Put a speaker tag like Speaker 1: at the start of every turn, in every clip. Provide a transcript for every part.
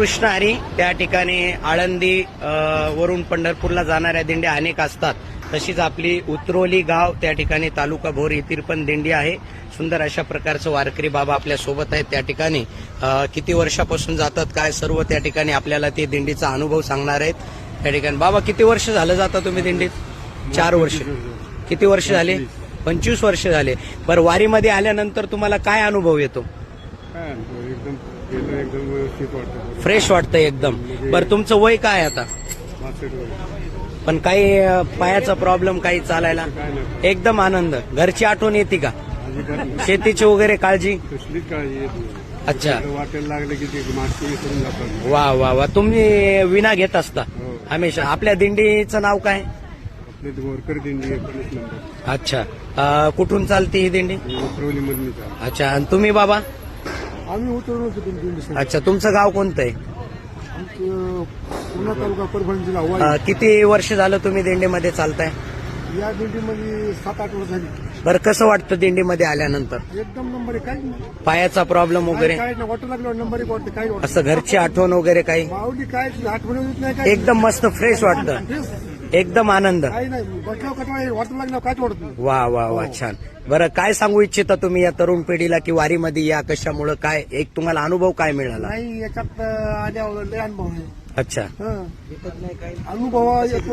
Speaker 1: रामकृष्ण हरी. त्या ठिकाणी आळंदी वरून पंढरपूरला जाणाऱ्या दिंड्या अनेक असतात. तशीच आपली उतरोली गाव त्या ठिकाणी तालुका भोर येथील पण दिंडी आहे. सुंदर अशा प्रकारचं वारकरी बाबा आपल्या सोबत आहेत. त्या ठिकाणी किती वर्षापासून जातात काय सर्व त्या ठिकाणी आपल्याला ते दिंडीचा अनुभव सांगणार आहेत. त्या ठिकाणी बाबा किती वर्ष झालं जाता तुम्ही दिंडीत? 4 वर्ष. किती वर्ष झाले? 25 वर्ष झाले. बरं, वारीमध्ये आल्यानंतर तुम्हाला काय अनुभव येतो? फ्रेश वाटतं एकदम. बरं, तुमचं वय काय आता? पण काही पायाचा प्रॉब्लेम काही चालायला? एकदम आनंद. घरची आठवण येते का? शेतीची वगैरे काळजी? अच्छा.
Speaker 2: वाटेल लागले की
Speaker 1: वा वा वा. तुम्ही विना घेत असता हमेशा. आपल्या दिंडीचं नाव काय?
Speaker 2: बोरकर दिंडी 19 नंबर.
Speaker 1: अच्छा. कुठून चालते ही दिंडी?
Speaker 2: उतरवली मधली.
Speaker 1: अच्छा. आणि तुम्ही बाबा?
Speaker 2: आम्ही उतरवलो दिंडी.
Speaker 1: अच्छा. तुमचं गाव कोणतं आहे?
Speaker 2: पुणे तालुका परभणी जिल्हा.
Speaker 1: किती वर्ष झालं तुम्ही दिंडीमध्ये चालताय?
Speaker 2: या दिंडीमध्ये 7-8 वर्ष झाली.
Speaker 1: बरं, कसं वाटतं दिंडीमध्ये आल्यानंतर?
Speaker 2: एकदम नंबर एक. काही नाही,
Speaker 1: पायाचा प्रॉब्लेम वगैरे?
Speaker 2: काय नाही. वाटू लागलं नंबर एक वाटतं. काही
Speaker 1: असं घरची आठवण वगैरे काही?
Speaker 2: माऊली काय आठवण येत नाही. काय
Speaker 1: एकदम मस्त फ्रेश वाटतं. एकदम आनंद.
Speaker 2: काही नाही. बसल्यावर कटवा वाटू लागलं काहीच वाटत नाही.
Speaker 1: वा वा वा. छान. बरं, काय सांगू इच्छिता तुम्ही या तरुण पिढीला की वारीमध्ये या कशामुळे? काय एक तुम्हाला अनुभव काय मिळाला?
Speaker 2: नाही, याच्यात आल्यावर लय अनुभव आहे.
Speaker 1: अच्छा.
Speaker 2: अनुभव येतो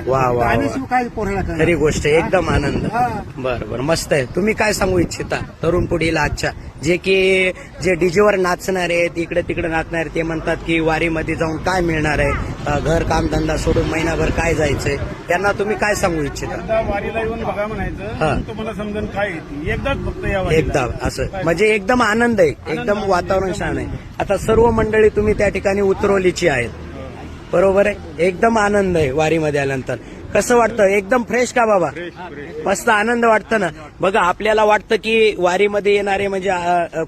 Speaker 1: वा वा.
Speaker 2: काय पोरायला काय.
Speaker 1: खरी गोष्ट आहे. एकदम आनंद.
Speaker 2: हा.
Speaker 1: बरं बरं, मस्त आहे. तुम्ही काय सांगू इच्छिता तरुण पिढीला आजच्या, जे डीजेवर नाचणार आहेत, इकडे तिकडे नाचणार आहेत, ते म्हणतात की वारीमध्ये जाऊन काय मिळणार आहे, घर काम धंदा सोडून महिनाभर काय जायचंय, त्यांना तुम्ही काय सांगू इच्छिता?
Speaker 3: वारीला येऊन बघा म्हणायचं, तुम्हाला समजून काय येते. एकदाच फक्त या
Speaker 1: एकदा असं म्हणजे एकदम आनंद आहे. एकदम वातावरण छान आहे. आता सर्व मंडळी तुम्ही त्या ठिकाणी उतरवलीची आहेत, बरोबर आहे? एकदम आनंद आहे वारीमध्ये आल्यानंतर. कसं वाटतं? एकदम फ्रेश का बाबा? मस्त आनंद वाटतं ना. बघा, आपल्याला वाटतं की वारीमध्ये येणारे म्हणजे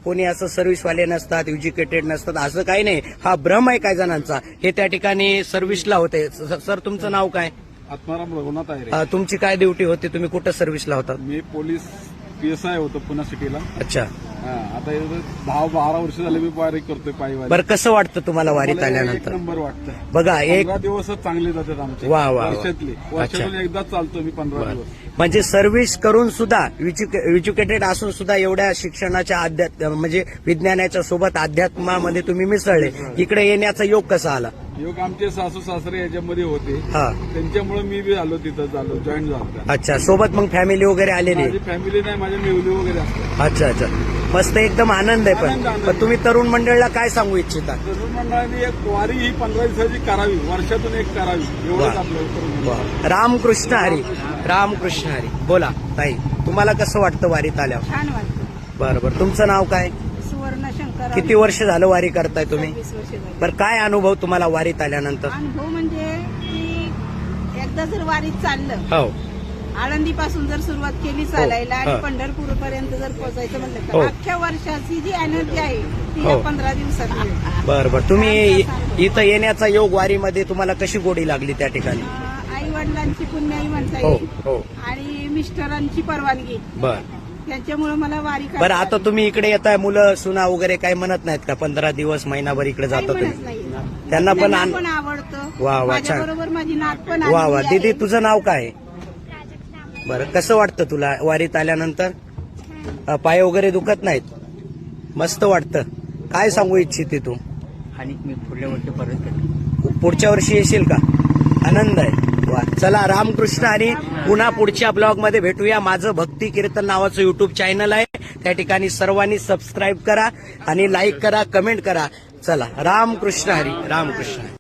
Speaker 1: कोणी असं सर्व्हिसवाले नसतात, एज्युकेटेड नसतात, असं काही नाही. हा भ्रम आहे काही जणांचा. हे त्या ठिकाणी सर्व्हिसला होते. सर, तुमचं नाव काय?
Speaker 3: आत्माराम रघुनाथ आहे.
Speaker 1: तुमची काय ड्युटी होती? तुम्ही कुठं सर्व्हिसला होता?
Speaker 3: मी पोलीस PSI होतो पुणे सिटीला.
Speaker 1: अच्छा.
Speaker 3: आता 10-12 वर्ष झाले मी वारी करतोय पायी वारी.
Speaker 1: बरं, कसं वाटतं तुम्हाला वारीत आल्यानंतर?
Speaker 3: एक नंबर वाटतं.
Speaker 1: बघा,
Speaker 3: 15 दिवसच चांगले जातात आमचे.
Speaker 1: वा वा.
Speaker 3: वर्षातून एकदाच चालतो मी 15 दिवस.
Speaker 1: म्हणजे सर्व्हिस करून सुद्धा, एज्युकेटेड असून सुद्धा एवढ्या शिक्षणाच्या म्हणजे विज्ञानाच्या सोबत अध्यात्मामध्ये तुम्ही मिसळले. इकडे येण्याचा योग कसा आला?
Speaker 3: योग आमचे सासू सासरे याच्यामध्ये होते,
Speaker 1: हा,
Speaker 3: त्यांच्यामुळे मी बी आलो तिथं, झालो जॉईन झालो.
Speaker 1: अच्छा. सोबत मग फॅमिली वगैरे आलेली?
Speaker 3: माझी फॅमिली नाही, माझ्या मेवली वगैरे असतात.
Speaker 1: अच्छा अच्छा. मस्त, एकदम आनंद आहे. पण तुम्ही तरुण मंडळीला काय सांगू इच्छिता?
Speaker 3: तरुण मंडळाने एक वारी ही 15 दिवसाची करावी, वर्षातून एक करावी, एवढंच आपलं.
Speaker 1: रामकृष्ण हरी. रामकृष्ण हरी. बोला ताई, तुम्हाला कसं वाटतं वारीत आल्यावर?
Speaker 4: छान वाटतं.
Speaker 1: बरं बरं. तुमचं नाव काय?
Speaker 4: सुवर्ण शंकर.
Speaker 1: किती वर्ष झालं वारी करताय तुम्ही?
Speaker 4: 20 वर्ष झाली.
Speaker 1: बरं, काय अनुभव तुम्हाला वारीत आल्यानंतर?
Speaker 4: अनुभव म्हणजे की एकदा जर वारीत चाललं,
Speaker 1: हो,
Speaker 4: आळंदी पासून जर सुरुवात केली चालायला आणि पंढरपूर पर्यंत जर पोहोचायचं म्हणलं तर अख्ख्या वर्षाची जी एनर्जी आहे ती या 15 दिवसात मिळते.
Speaker 1: बरं बरं. तुम्ही इथं येण्याचा योग वारीमध्ये तुम्हाला कशी गोडी लागली त्या ठिकाणी?
Speaker 4: आई वडिलांची पुण्याई म्हणता
Speaker 1: हो
Speaker 4: येईल
Speaker 1: हो.
Speaker 4: आणि मिस्टरांची परवानगी,
Speaker 1: बरं
Speaker 4: त्यांच्यामुळे मला वारी
Speaker 1: बरं.
Speaker 4: करायला
Speaker 1: आता तुम्ही इकडे येताय, मुलं सुना वगैरे काही म्हणत नाहीत का? 15 दिवस महिनाभर इकडे
Speaker 4: काही
Speaker 1: जाता
Speaker 4: म्हणत
Speaker 1: तुम्ही?
Speaker 4: नाही.
Speaker 1: त्यांना पण
Speaker 4: पण आवडतं.
Speaker 1: वा वा, छान.
Speaker 4: बरोबर माझी नात पण
Speaker 1: वा वा.
Speaker 4: आलेली
Speaker 1: दीदी,
Speaker 4: आहे.
Speaker 1: तुझं नाव काय? बरं, कसं वाटतं तुला वारीत आल्यानंतर? पाय वगैरे दुखत नाहीत? मस्त वाटतं. काय सांगू इच्छिते तू?
Speaker 5: आणि मी पुढल्या वर्षी परत येतो.
Speaker 1: पुढच्या वर्षी येशील का? आनंद आहे. वा. चला, रामकृष्ण. आणि पुन्हा पुढच्या ब्लॉगमध्ये भेटूया. माझं भक्ती कीर्तन नावाचं युट्यूब चॅनल आहे, त्या ठिकाणी सर्वांनी सबस्क्राईब करा आणि लाईक करा, कमेंट करा. चला, रामकृष्ण हरी. रामकृष्ण हरी.